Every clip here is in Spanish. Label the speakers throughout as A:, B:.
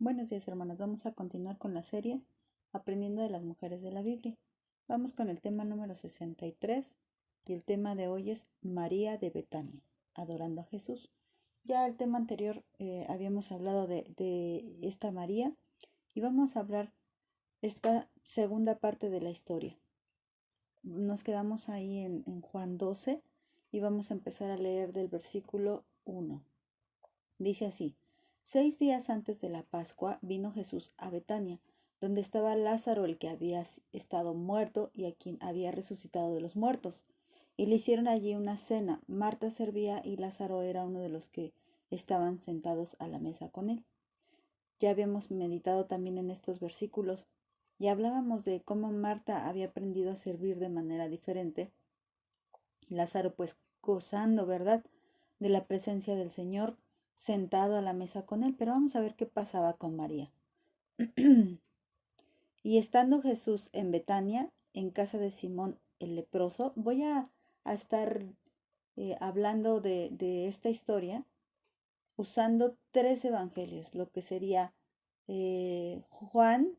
A: Buenos días, hermanos. Vamos a continuar con la serie Aprendiendo de las mujeres de la Biblia. Vamos con el tema número 63 y el tema de hoy es María de Betania, adorando a Jesús. Ya el tema anterior habíamos hablado de esta María y vamos a hablar esta segunda parte de la historia. Nos quedamos ahí en Juan 12 y vamos a empezar a leer del versículo 1. Dice así: 6 días antes de la Pascua vino Jesús a Betania, donde estaba Lázaro, el que había estado muerto y a quien había resucitado de los muertos. Y le hicieron allí una cena. Marta servía y Lázaro era uno de los que estaban sentados a la mesa con él. Ya habíamos meditado también en estos versículos y hablábamos de cómo Marta había aprendido a servir de manera diferente. Lázaro pues gozando, ¿verdad?, de la presencia del Señor, sentado a la mesa con él. Pero vamos a ver qué pasaba con María. Y estando Jesús en Betania, en casa de Simón el leproso, voy a estar hablando de esta historia usando 3 evangelios, lo que sería Juan,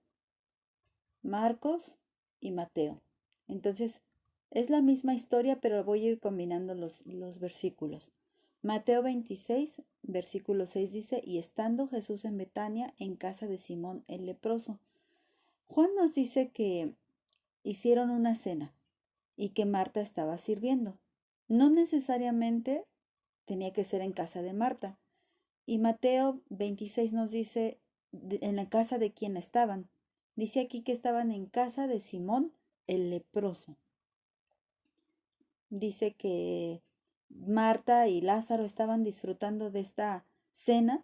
A: Marcos y Mateo. Entonces, es la misma historia, pero voy a ir combinando los versículos. Mateo 26, versículo 6 dice: y estando Jesús en Betania, en casa de Simón el leproso. Juan nos dice que hicieron una cena y que Marta estaba sirviendo. No necesariamente tenía que ser en casa de Marta. Y Mateo 26 nos dice en la casa de quién estaban. Dice aquí que estaban en casa de Simón el leproso. Dice que Marta y Lázaro estaban disfrutando de esta cena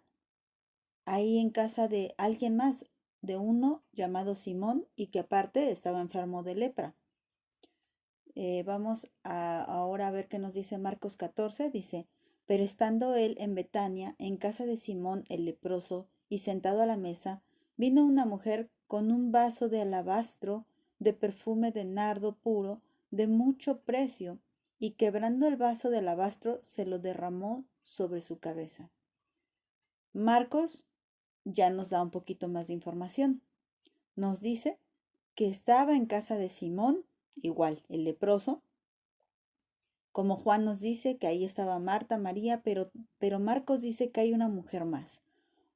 A: ahí en casa de alguien más, de uno llamado Simón, y que aparte estaba enfermo de lepra. Vamos ahora a ver qué nos dice Marcos 14. Dice: pero estando él en Betania, en casa de Simón el leproso, y sentado a la mesa, vino una mujer con un vaso de alabastro de perfume de nardo puro, de mucho precio, y quebrando el vaso de alabastro, se lo derramó sobre su cabeza. Marcos ya nos da un poquito más de información. Nos dice que estaba en casa de Simón, igual, el leproso, como Juan nos dice que ahí estaba Marta, María, pero Marcos dice que hay una mujer más.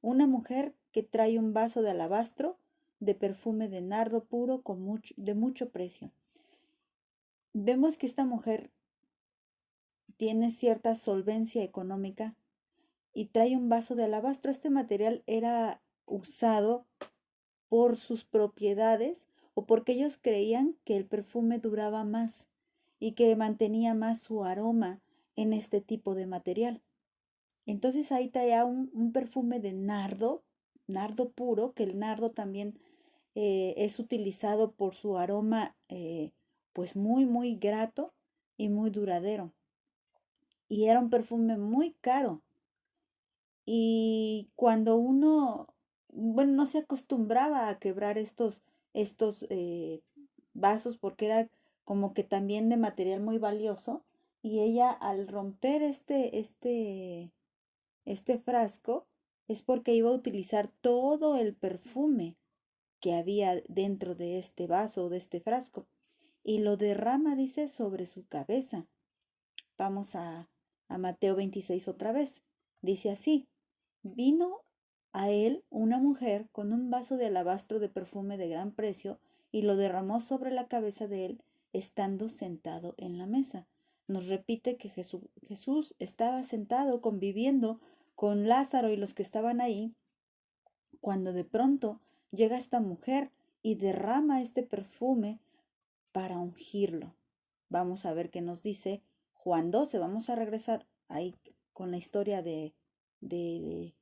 A: Una mujer que trae un vaso de alabastro de perfume de nardo puro de mucho precio. Vemos que esta mujer tiene cierta solvencia económica y trae un vaso de alabastro. Este material era usado por sus propiedades o porque ellos creían que el perfume duraba más y que mantenía más su aroma en este tipo de material. Entonces ahí traía un perfume de nardo puro, que el nardo también es utilizado por su aroma pues muy, muy grato y muy duradero. Y era un perfume muy caro. Y cuando uno, bueno, no se acostumbraba a quebrar estos vasos porque era como que también de material muy valioso. Y ella al romper este frasco es porque iba a utilizar todo el perfume que había dentro de este vaso o de este frasco. Y lo derrama, dice, sobre su cabeza. Vamos a Mateo 26 otra vez. Dice así: vino a él una mujer con un vaso de alabastro de perfume de gran precio y lo derramó sobre la cabeza de él, estando sentado en la mesa. Nos repite que Jesús estaba sentado conviviendo con Lázaro y los que estaban ahí, cuando de pronto llega esta mujer y derrama este perfume para ungirlo. Vamos a ver qué nos dice Juan 12. Vamos a regresar ahí con la historia de, de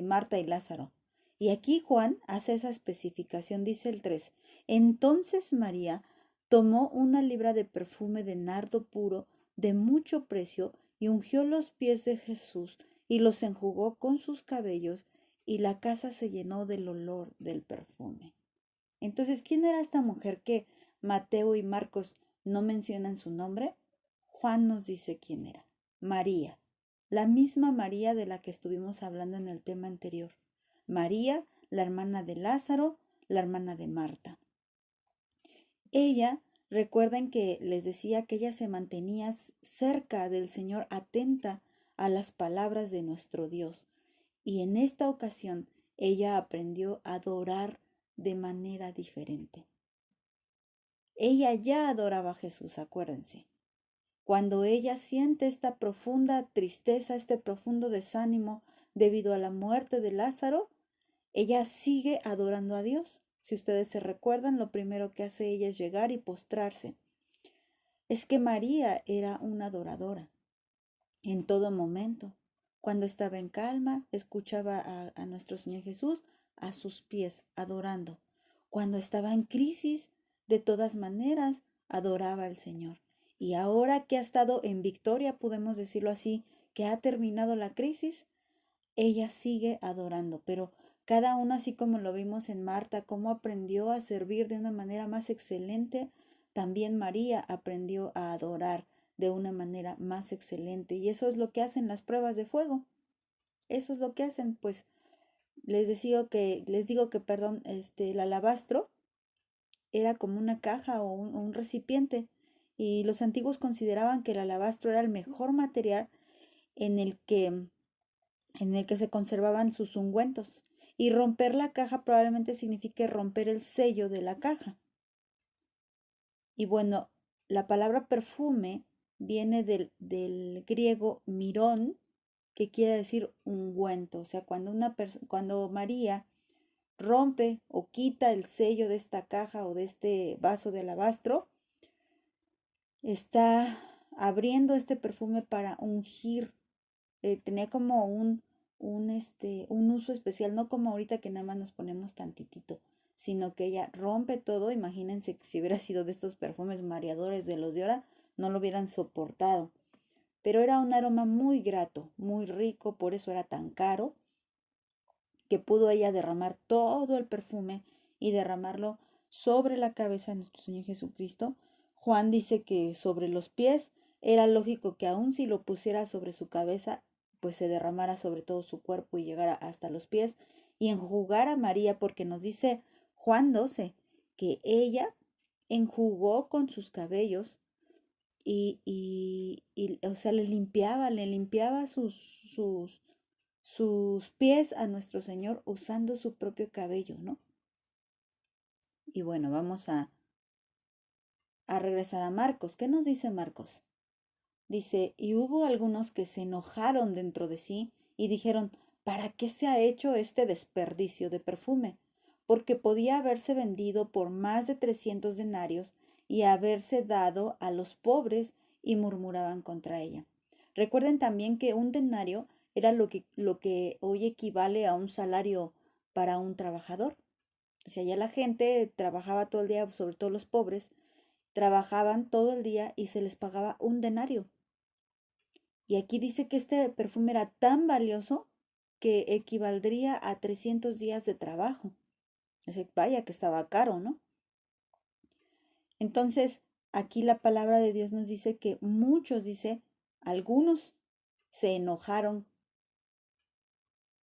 A: Marta y Lázaro. Y aquí Juan hace esa especificación, dice el 3. Entonces María tomó una libra de perfume de nardo puro de mucho precio y ungió los pies de Jesús y los enjugó con sus cabellos, y la casa se llenó del olor del perfume. Entonces, ¿quién era esta mujer que Mateo y Marcos no mencionan su nombre? Juan nos dice quién era. María, la misma María de la que estuvimos hablando en el tema anterior. María, la hermana de Lázaro, la hermana de Marta. Ella, recuerden que les decía que ella se mantenía cerca del Señor, atenta a las palabras de nuestro Dios. Y en esta ocasión ella aprendió a adorar de manera diferente. Ella ya adoraba a Jesús, acuérdense. Cuando ella siente esta profunda tristeza, este profundo desánimo debido a la muerte de Lázaro, ella sigue adorando a Dios. Si ustedes se recuerdan, lo primero que hace ella es llegar y postrarse. Es que María era una adoradora en todo momento. Cuando estaba en calma, escuchaba a nuestro Señor Jesús a sus pies, adorando. Cuando estaba en crisis, de todas maneras, adoraba al Señor. Y ahora que ha estado en victoria, podemos decirlo así, que ha terminado la crisis, ella sigue adorando, pero cada uno, así como lo vimos en Marta, cómo aprendió a servir de una manera más excelente, también María aprendió a adorar de una manera más excelente. Y eso es lo que hacen las pruebas de fuego. Eso es lo que hacen, pues les digo que, perdón, el alabastro era como una caja o un recipiente, y los antiguos consideraban que el alabastro era el mejor material en el que se conservaban sus ungüentos. Y romper la caja probablemente signifique romper el sello de la caja. Y bueno, la palabra perfume viene del griego mirón, que quiere decir ungüento. O sea, cuando María rompe o quita el sello de esta caja o de este vaso de alabastro, está abriendo este perfume para ungir. Tenía como un uso especial, no como ahorita que nada más nos ponemos tantitito, sino que ella rompe todo. Imagínense que si hubiera sido de estos perfumes mareadores de los de ahora, no lo hubieran soportado. Pero era un aroma muy grato, muy rico, por eso era tan caro, que pudo ella derramar todo el perfume y derramarlo sobre la cabeza de nuestro Señor Jesucristo. Juan dice que sobre los pies era lógico que aun si lo pusiera sobre su cabeza, pues se derramara sobre todo su cuerpo y llegara hasta los pies, y enjugar a María, porque nos dice Juan 12 que ella enjugó con sus cabellos o sea, le limpiaba sus pies a nuestro Señor usando su propio cabello, ¿no? Y bueno, vamos a regresar a Marcos. ¿Qué nos dice Marcos? Dice, y hubo algunos que se enojaron dentro de sí y dijeron, ¿para qué se ha hecho este desperdicio de perfume? Porque podía haberse vendido por más de 300 denarios y haberse dado a los pobres, y murmuraban contra ella. Recuerden también que un denario era lo que hoy equivale a un salario para un trabajador. O sea, ya la gente trabajaba todo el día, sobre todo los pobres, trabajaban todo el día y se les pagaba un denario. Y aquí dice que este perfume era tan valioso que equivaldría a 300 días de trabajo. O sea, vaya que estaba caro, ¿no? Entonces, aquí la palabra de Dios nos dice que muchos, dice, algunos se enojaron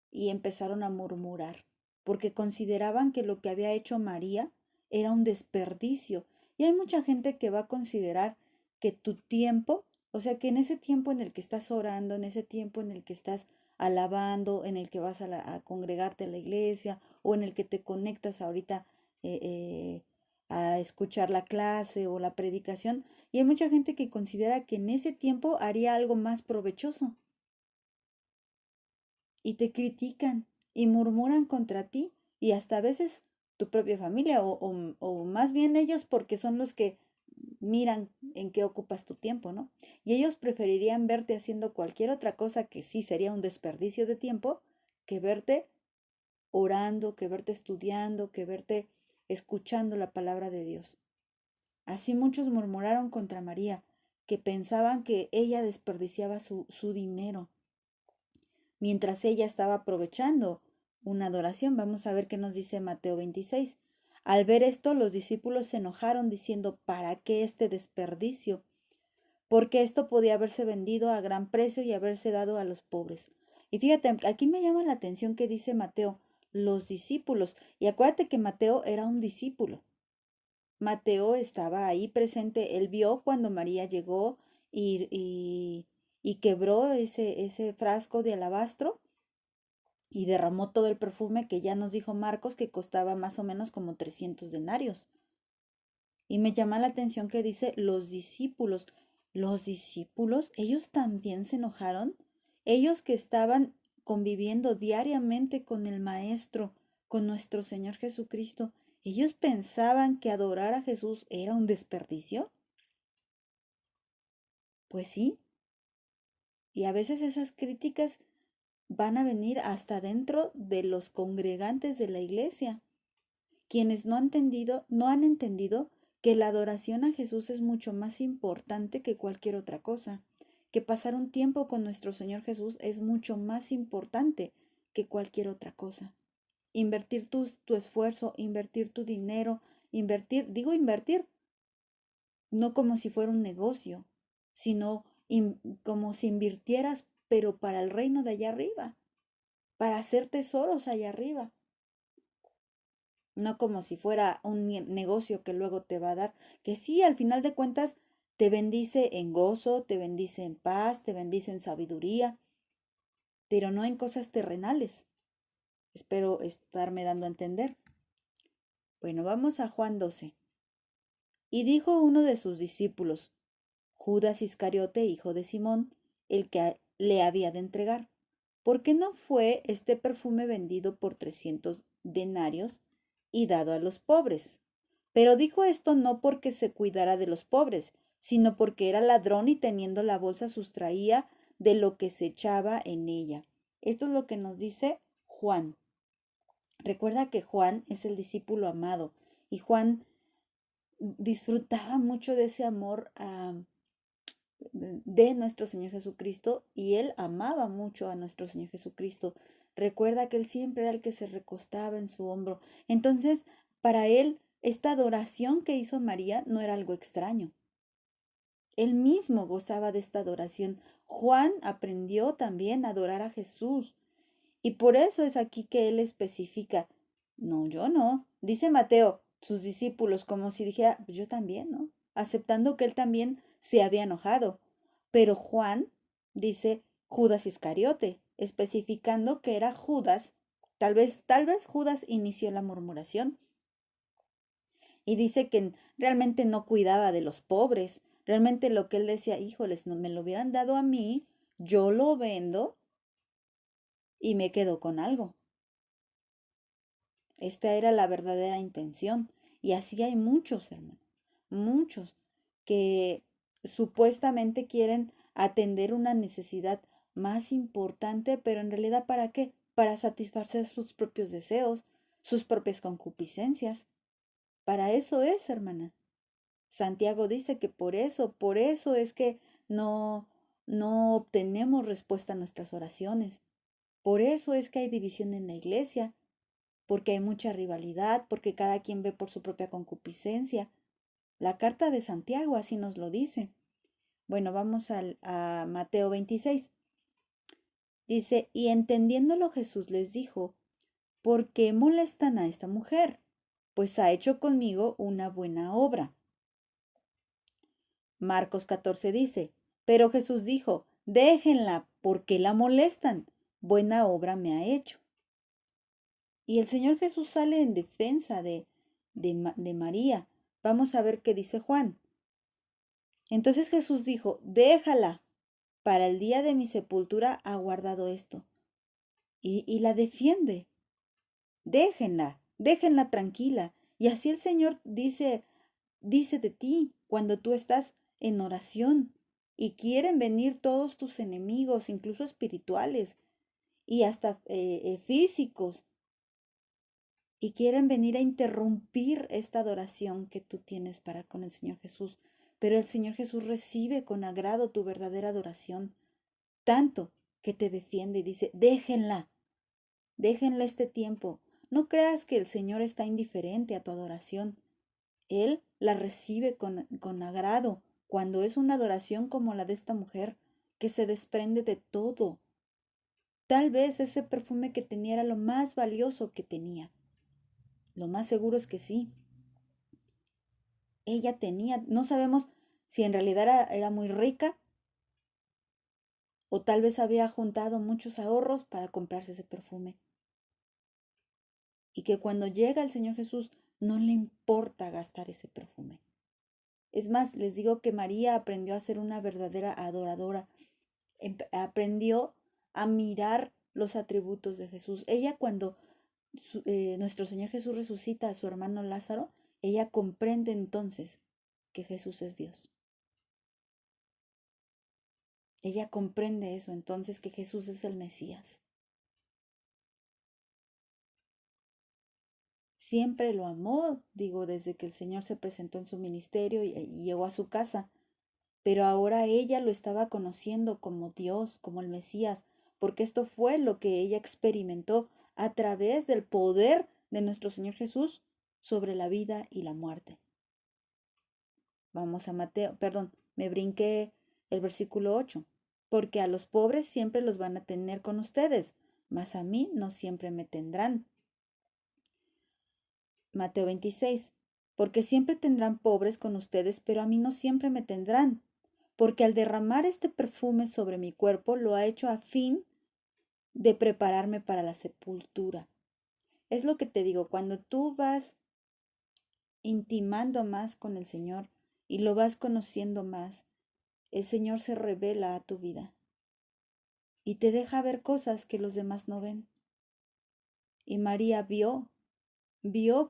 A: y empezaron a murmurar, porque consideraban que lo que había hecho María era un desperdicio. Y hay mucha gente que va a considerar que tu tiempo, o sea, que en ese tiempo en el que estás orando, en ese tiempo en el que estás alabando, en el que vas a congregarte a la iglesia, o en el que te conectas ahorita a escuchar la clase o la predicación, y hay mucha gente que considera que en ese tiempo haría algo más provechoso, y te critican y murmuran contra ti, y hasta a veces tu propia familia, o más bien ellos, porque son los que miran en qué ocupas tu tiempo, ¿no? Y ellos preferirían verte haciendo cualquier otra cosa que sí sería un desperdicio de tiempo, que verte orando, que verte estudiando, que verte escuchando la palabra de Dios. Así muchos murmuraron contra María, que pensaban que ella desperdiciaba su dinero, mientras ella estaba aprovechando una adoración. Vamos a ver qué nos dice Mateo 26. Al ver esto, los discípulos se enojaron diciendo, ¿para qué este desperdicio? Porque esto podía haberse vendido a gran precio y haberse dado a los pobres. Y fíjate, aquí me llama la atención que dice Mateo, los discípulos. Y acuérdate que Mateo era un discípulo. Mateo estaba ahí presente, él vio cuando María llegó y quebró ese frasco de alabastro y derramó todo el perfume que ya nos dijo Marcos que costaba más o menos como 300 denarios. Y me llama la atención que dice los discípulos, ellos también se enojaron, ellos que estaban conviviendo diariamente con el Maestro, con nuestro Señor Jesucristo, ellos pensaban que adorar a Jesús era un desperdicio. Pues sí, y a veces esas críticas van a venir hasta dentro de los congregantes de la iglesia, quienes no han entendido que la adoración a Jesús es mucho más importante que cualquier otra cosa, que pasar un tiempo con nuestro Señor Jesús es mucho más importante que cualquier otra cosa. Invertir tu esfuerzo, invertir tu dinero, invertir, no como si fuera un negocio, sino como si invirtieras, pero para el reino de allá arriba, para hacer tesoros allá arriba. No como si fuera un negocio que luego te va a dar, que sí, al final de cuentas, te bendice en gozo, te bendice en paz, te bendice en sabiduría, pero no en cosas terrenales. Espero estarme dando a entender. Bueno, vamos a Juan 12. Y dijo uno de sus discípulos, Judas Iscariote, hijo de Simón, el que le había de entregar, ¿por qué no fue este perfume vendido por 300 denarios y dado a los pobres? Pero dijo esto no porque se cuidara de los pobres, sino porque era ladrón y teniendo la bolsa sustraía de lo que se echaba en ella. Esto es lo que nos dice Juan. Recuerda que Juan es el discípulo amado y Juan disfrutaba mucho de ese amor de nuestro Señor Jesucristo y él amaba mucho a nuestro Señor Jesucristo. Recuerda que él siempre era el que se recostaba en su hombro. Entonces, para él, esta adoración que hizo María no era algo extraño. Él mismo gozaba de esta adoración. Juan aprendió también a adorar a Jesús. Y por eso es aquí que él especifica, no, yo no. Dice Mateo, sus discípulos, como si dijera, pues yo también, ¿no? Aceptando que él también se había enojado. Pero Juan dice Judas Iscariote, especificando que era Judas. Tal vez Judas inició la murmuración. Y dice que realmente no cuidaba de los pobres. Realmente lo que él decía, híjoles, no me lo hubieran dado a mí, yo lo vendo y me quedo con algo. Esta era la verdadera intención. Y así hay muchos, hermanos, muchos que supuestamente quieren atender una necesidad más importante, pero en realidad ¿para qué? Para satisfacer sus propios deseos, sus propias concupiscencias. Para eso es, hermana. Santiago dice que por eso es que no, no obtenemos respuesta a nuestras oraciones. Por eso es que hay división en la iglesia, porque hay mucha rivalidad, porque cada quien ve por su propia concupiscencia. La carta de Santiago así nos lo dice. Bueno, vamos a Mateo 26. Dice, y entendiéndolo Jesús les dijo, ¿por qué molestan a esta mujer? Pues ha hecho conmigo una buena obra. Marcos 14 dice, pero Jesús dijo, déjenla, porque la molestan, buena obra me ha hecho. Y el Señor Jesús sale en defensa de María. Vamos a ver qué dice Juan. Entonces Jesús dijo, déjala, para el día de mi sepultura ha guardado esto. Y la defiende. Déjenla tranquila. Y así el Señor dice de ti cuando tú estás en oración y quieren venir todos tus enemigos, incluso espirituales y hasta físicos, y quieren venir a interrumpir esta adoración que tú tienes para con el Señor Jesús. Pero el Señor Jesús recibe con agrado tu verdadera adoración, tanto que te defiende y dice, déjenla este tiempo. No creas que el Señor está indiferente a tu adoración. Él la recibe con agrado cuando es una adoración como la de esta mujer, que se desprende de todo, Tal vez ese perfume que tenía era lo más valioso que tenía. Lo más seguro es que sí. Ella tenía, no sabemos si en realidad era muy rica o tal vez había juntado muchos ahorros para comprarse ese perfume. Y que cuando llega el Señor Jesús no le importa gastar ese perfume. Es más, les digo que María aprendió a ser una verdadera adoradora. Aprendió a mirar los atributos de Jesús. Ella cuando nuestro Señor Jesús resucita a su hermano Lázaro, ella comprende entonces que Jesús es Dios. Ella comprende eso entonces, que Jesús es el Mesías. Siempre lo amó, digo, desde que el Señor se presentó en su ministerio y llegó a su casa, pero ahora ella lo estaba conociendo como Dios, como el Mesías, porque esto fue lo que ella experimentó a través del poder de nuestro Señor Jesús sobre la vida y la muerte. Vamos a Mateo, perdón, me brinqué el versículo 8. Porque a los pobres siempre los van a tener con ustedes, mas a mí no siempre me tendrán. Mateo 26. Porque siempre tendrán pobres con ustedes, pero a mí no siempre me tendrán. Porque al derramar este perfume sobre mi cuerpo lo ha hecho a fin de prepararme para la sepultura. Es lo que te digo, cuando tú vas intimando más con el Señor y lo vas conociendo más, el Señor se revela a tu vida y te deja ver cosas que los demás no ven. Y María vio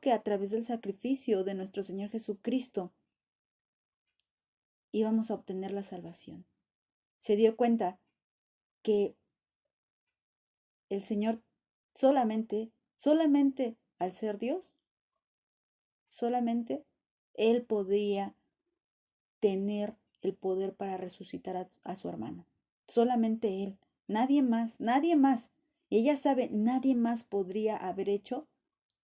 A: que a través del sacrificio de nuestro Señor Jesucristo íbamos a obtener la salvación. Se dio cuenta que el Señor solamente al ser Dios, solamente Él podía tener el poder para resucitar a su hermano. Solamente Él, nadie más, nadie más. Y ella sabe, nadie más podría haber hecho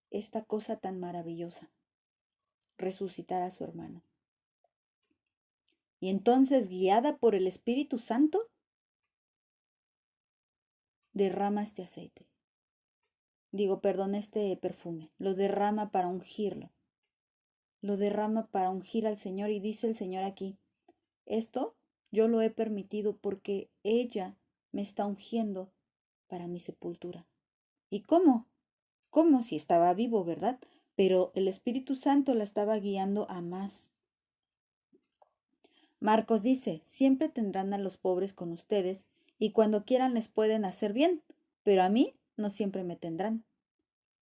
A: esta cosa tan maravillosa, resucitar a su hermano. Y entonces, guiada por el Espíritu Santo, derrama este aceite. Este perfume. Lo derrama para ungirlo. Lo derrama para ungir al Señor y dice el Señor aquí, esto yo lo he permitido porque ella me está ungiendo para mi sepultura. ¿Y cómo? ¿Cómo? Si estaba vivo, ¿verdad? Pero el Espíritu Santo la estaba guiando a más. Marcos dice, siempre tendrán a los pobres con ustedes y cuando quieran les pueden hacer bien, pero a mí no siempre me tendrán.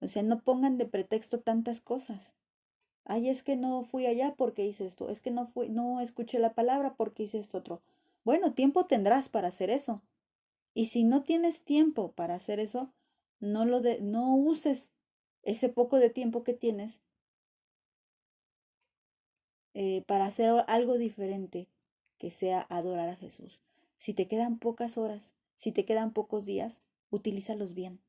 A: O sea, no pongan de pretexto tantas cosas. Ay, es que no fui allá porque hice esto, es que no escuché la palabra porque hice esto otro. Bueno, tiempo tendrás para hacer eso. Y si no tienes tiempo para hacer eso, no uses ese poco de tiempo que tienes para hacer algo diferente que sea adorar a Jesús. Si te quedan pocas horas, si te quedan pocos días, utilízalos bien.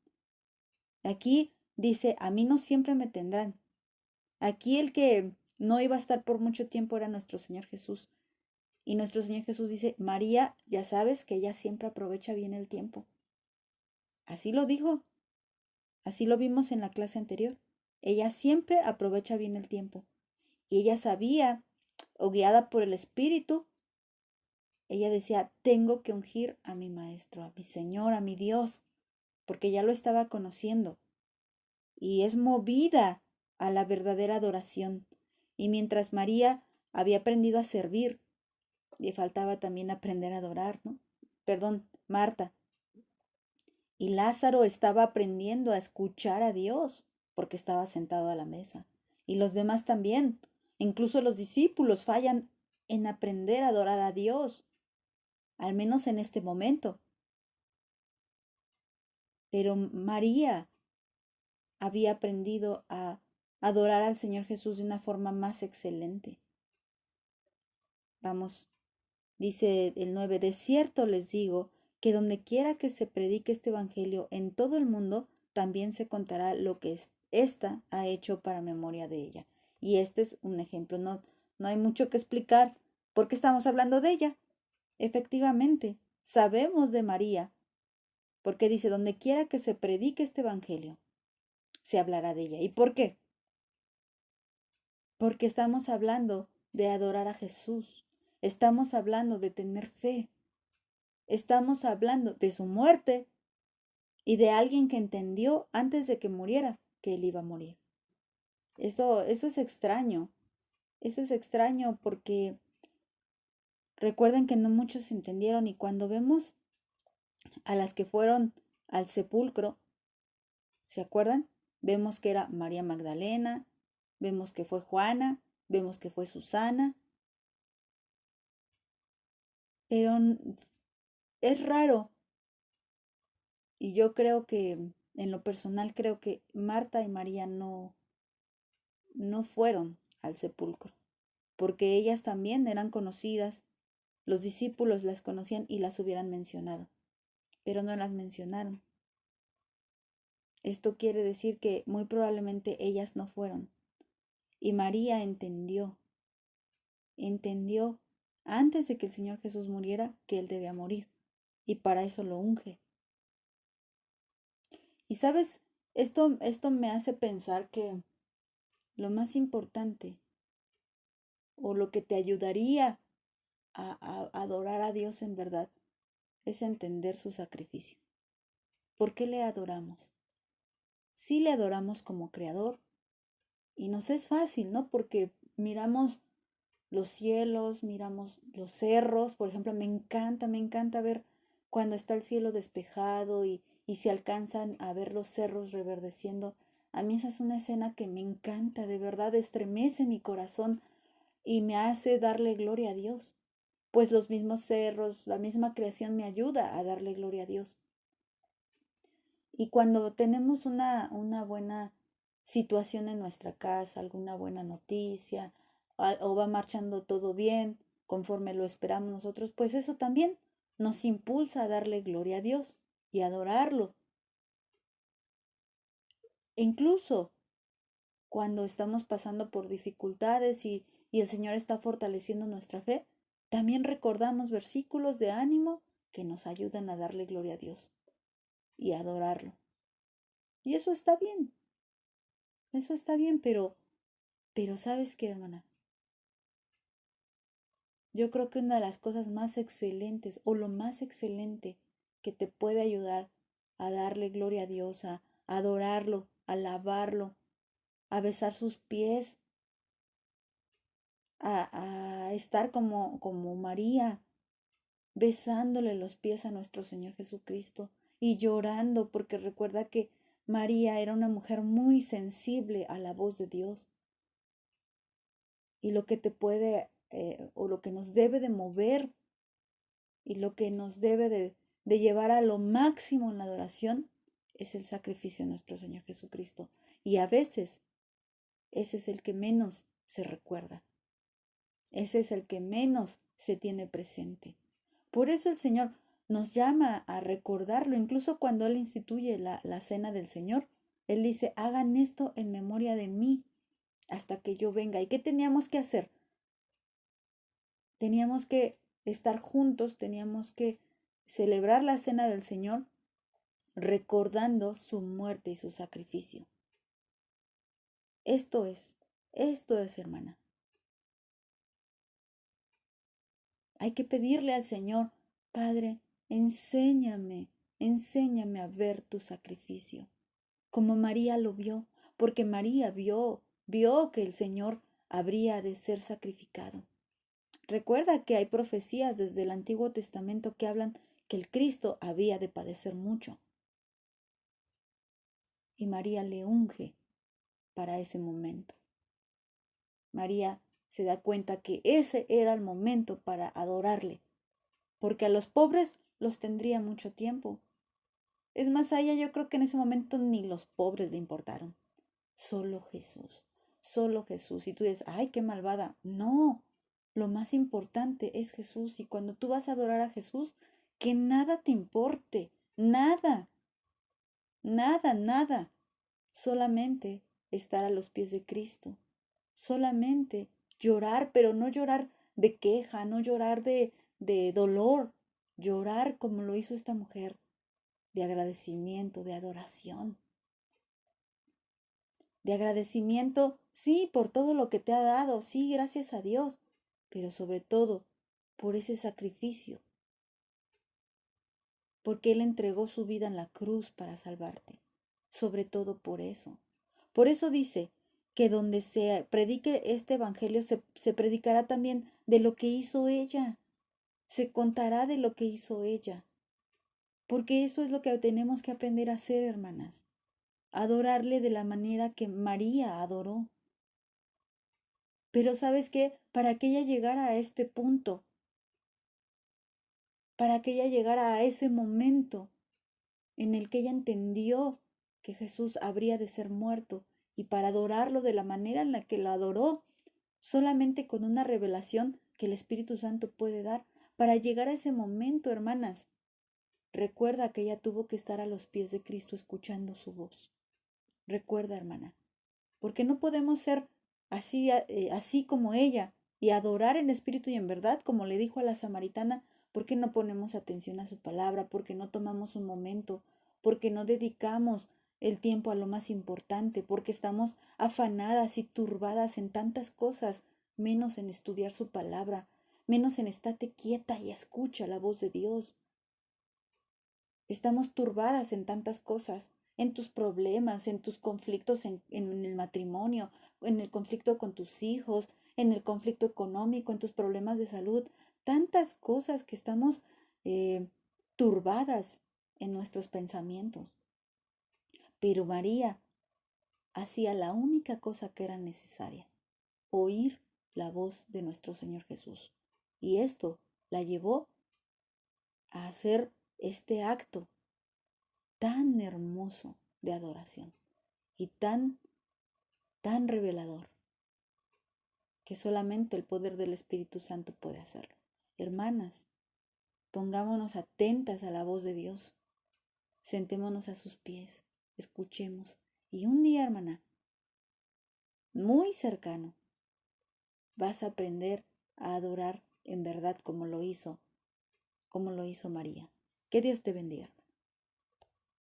A: Aquí dice, a mí no siempre me tendrán. Aquí el que no iba a estar por mucho tiempo era nuestro Señor Jesús. Y nuestro Señor Jesús dice, María, ya sabes que ella siempre aprovecha bien el tiempo. Así lo dijo, así lo vimos en la clase anterior. Ella siempre aprovecha bien el tiempo. Y ella sabía, o guiada por el Espíritu, ella decía, tengo que ungir a mi Maestro, a mi Señor, a mi Dios, porque ya lo estaba conociendo. Y es movida a la verdadera adoración. Y mientras María había aprendido a servir, le faltaba también aprender a adorar, ¿no? Perdón, Marta. Y Lázaro estaba aprendiendo a escuchar a Dios porque estaba sentado a la mesa. Y los demás también. Incluso los discípulos fallan en aprender a adorar a Dios, al menos en este momento. Pero María había aprendido a adorar al Señor Jesús de una forma más excelente. Vamos, dice el 9, de cierto les digo que donde quiera que se predique este evangelio en todo el mundo, también se contará lo que ésta ha hecho para memoria de ella. Y este es un ejemplo, no hay mucho que explicar porque estamos hablando de ella. Efectivamente, sabemos de María Porque dice, donde quiera que se predique este evangelio, se hablará de ella. ¿Y por qué? Porque estamos hablando de adorar a Jesús. Estamos hablando de tener fe. Estamos hablando de su muerte y de alguien que entendió antes de que muriera que él iba a morir. Eso es extraño. Eso es extraño porque recuerden que no muchos entendieron y cuando vemos a las que fueron al sepulcro, ¿se acuerdan? Vemos que era María Magdalena, vemos que fue Juana, vemos que fue Susana, pero es raro y yo creo que, en lo personal, creo que Marta y María no fueron al sepulcro, porque ellas también eran conocidas, los discípulos las conocían y las hubieran mencionado, pero no las mencionaron. Esto quiere decir que muy probablemente ellas no fueron. Y María entendió antes de que el Señor Jesús muriera que Él debía morir. Y para eso lo unge. Y sabes, esto me hace pensar que lo más importante o lo que te ayudaría a adorar a Dios en verdad es entender su sacrificio. ¿Por qué le adoramos? Sí le adoramos como creador y nos es fácil, ¿no? Porque miramos los cielos, miramos los cerros, por ejemplo, me encanta ver cuando está el cielo despejado y se alcanzan a ver los cerros reverdeciendo. A mí esa es una escena que me encanta, de verdad estremece mi corazón y me hace darle gloria a Dios. Pues los mismos cerros, la misma creación me ayuda a darle gloria a Dios. Y cuando tenemos una buena situación en nuestra casa, alguna buena noticia, o va marchando todo bien, conforme lo esperamos nosotros, pues eso también nos impulsa a darle gloria a Dios y adorarlo. E incluso cuando estamos pasando por dificultades y el Señor está fortaleciendo nuestra fe, también recordamos versículos de ánimo que nos ayudan a darle gloria a Dios y a adorarlo. Y eso está bien, pero ¿sabes qué, hermana? Yo creo que una de las cosas más excelentes o lo más excelente que te puede ayudar a darle gloria a Dios, a adorarlo, a alabarlo, a besar sus pies, a estar como María, besándole los pies a nuestro Señor Jesucristo y llorando, porque recuerda que María era una mujer muy sensible a la voz de Dios. Y lo que te puede, o lo que nos debe de mover y lo que nos debe de llevar a lo máximo en la adoración es el sacrificio de nuestro Señor Jesucristo. Y a veces ese es el que menos se recuerda. Ese es el que menos se tiene presente. Por eso el Señor nos llama a recordarlo, incluso cuando Él instituye la cena del Señor. Él dice, hagan esto en memoria de mí hasta que yo venga. ¿Y qué teníamos que hacer? Teníamos que estar juntos, teníamos que celebrar la cena del Señor recordando su muerte y su sacrificio. Esto es, hermana. Hay que pedirle al Señor, Padre, enséñame a ver tu sacrificio, como María lo vio, porque María vio que el Señor habría de ser sacrificado. Recuerda que hay profecías desde el Antiguo Testamento que hablan que el Cristo había de padecer mucho. Y María le unge para ese momento. María se da cuenta que ese era el momento para adorarle, porque a los pobres los tendría mucho tiempo. Es más, a ella yo creo que en ese momento ni los pobres le importaron. Solo Jesús, solo Jesús. Y tú dices, ay, qué malvada. No, lo más importante es Jesús. Y cuando tú vas a adorar a Jesús, que nada te importe, nada, nada. Solamente estar a los pies de Cristo. Solamente llorar, pero no llorar de queja, no llorar de dolor. Llorar como lo hizo esta mujer. de agradecimiento, de adoración. De agradecimiento, sí, por todo lo que te ha dado, sí, gracias a Dios, pero sobre todo por ese sacrificio, porque Él entregó su vida en la cruz para salvarte, sobre todo por eso. Por eso dice que donde se predique este evangelio se predicará también de lo que hizo ella, se contará de lo que hizo ella, porque eso es lo que tenemos que aprender a hacer, hermanas, adorarle de la manera que María adoró. Pero ¿sabes qué? Para que ella llegara a este punto, para que ella llegara a ese momento en el que ella entendió que Jesús habría de ser muerto y para adorarlo de la manera en la que lo adoró, solamente con una revelación que el Espíritu Santo puede dar, para llegar a ese momento, hermanas, recuerda que ella tuvo que estar a los pies de Cristo escuchando su voz. Recuerda, hermana, porque no podemos ser así como ella y adorar en espíritu y en verdad, como le dijo a la samaritana, porque no ponemos atención a su palabra, porque no tomamos un momento, porque no dedicamos el tiempo a lo más importante, porque estamos afanadas y turbadas en tantas cosas, menos en estudiar su palabra, menos en estate quieta y escucha la voz de Dios. Estamos turbadas en tantas cosas, en tus problemas, en tus conflictos en el matrimonio, en el conflicto con tus hijos, en el conflicto económico, en tus problemas de salud, tantas cosas que estamos eh, turbadas en nuestros pensamientos. Pero María hacía la única cosa que era necesaria, oír la voz de nuestro Señor Jesús. Y esto la llevó a hacer este acto tan hermoso de adoración y tan revelador que solamente el poder del Espíritu Santo puede hacerlo. Hermanas, pongámonos atentas a la voz de Dios, sentémonos a sus pies, escuchemos y un día, hermana, muy cercano, vas a aprender a adorar en verdad como lo hizo María. Que Dios te bendiga.